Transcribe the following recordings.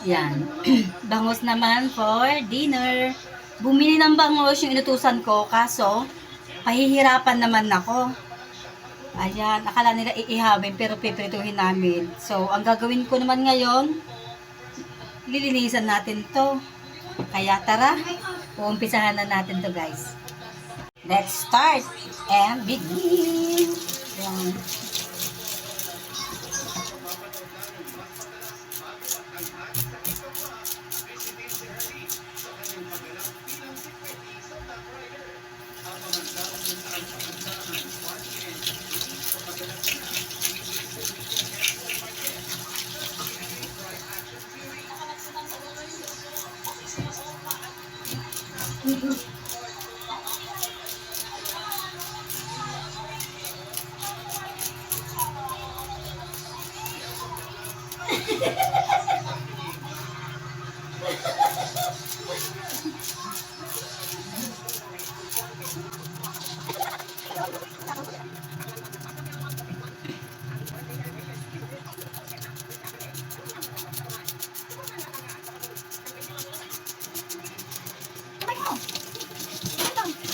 Yan. Bangus naman for dinner. Bumili ng bangus yung inutusan ko, kaso pahihirapan naman ako. Ayan, akala nila iihawin pero piprituhin namin. So, ang gagawin ko naman ngayon, lilinisan natin to. Kaya tara, uumpisahan na natin to guys. Let's start and begin. Ayan.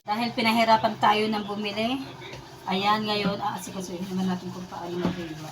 Dahil pinahirapan tayo ng bumili, ayan ngayon, aasikasuhin naman natin kung paano mag-iwa.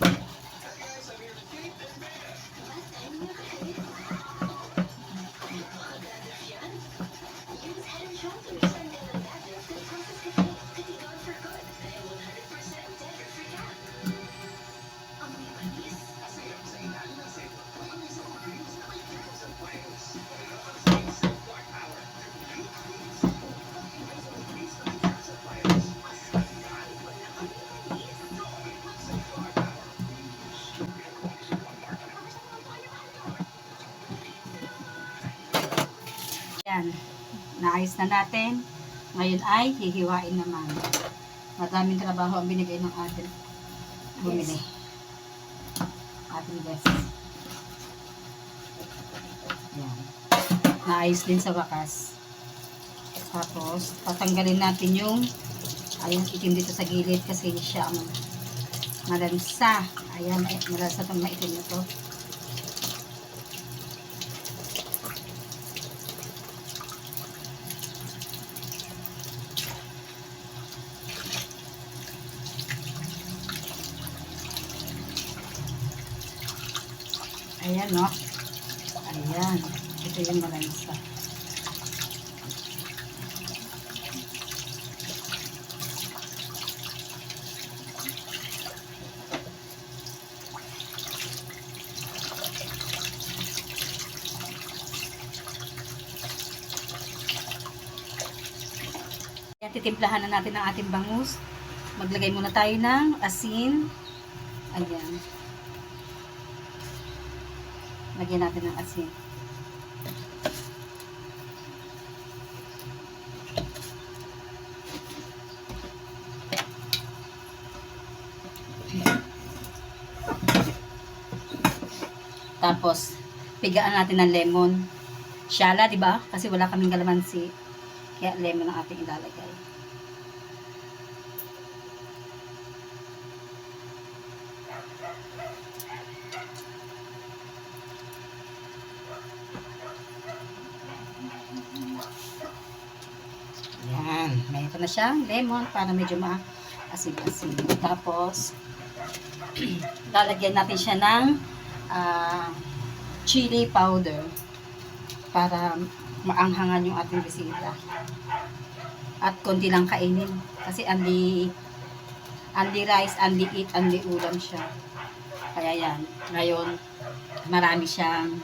Yan, naayos na natin. Ngayon ay hihiwain naman. Maraming trabaho ang binigay ng atin bumili. Ating guys. Yan. Naayos din sa wakas. Tapos, tatanggalin natin yung ayun, itim dito sa gilid kasi siya ang malansa. Ayan, malansa itong maitim na to. Ayan, no? Ayan. Ito yung malansa. Ayan, titimplahan na natin ang ating bangus. Maglagay muna tayo ng asin. Ayan. Lagyan natin ng asin. Tapos, pigaan natin ng lemon. Shala, di ba? Kasi wala kaming kalamansi. Kaya lemon ang ating ilalagay. Yan. May ito na siyang lemon para medyo maasim-asim. Tapos, lalagyan natin siya ng chili powder para maanghangan yung ating bisita. At konti lang kainin. Kasi only rice, only eat, only ulam siya. Kaya yan. Ngayon, marami siyang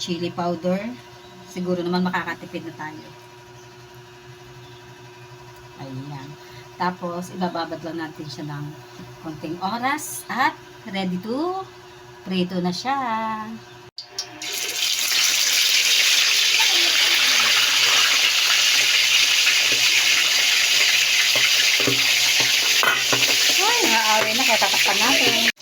chili powder. Siguro naman makakatipid na tayo. Ayan. Tapos, ibababad lang natin siya ng konting oras at ready to prito na siya. Ay, naaaway na kaya tatakpan natin.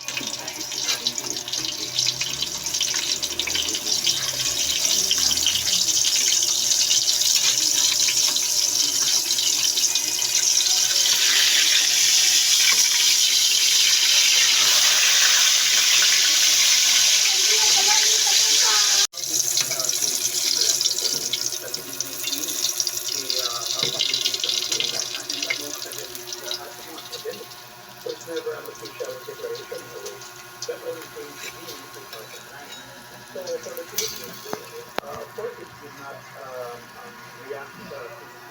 So for the Philippines, of course, it did not react to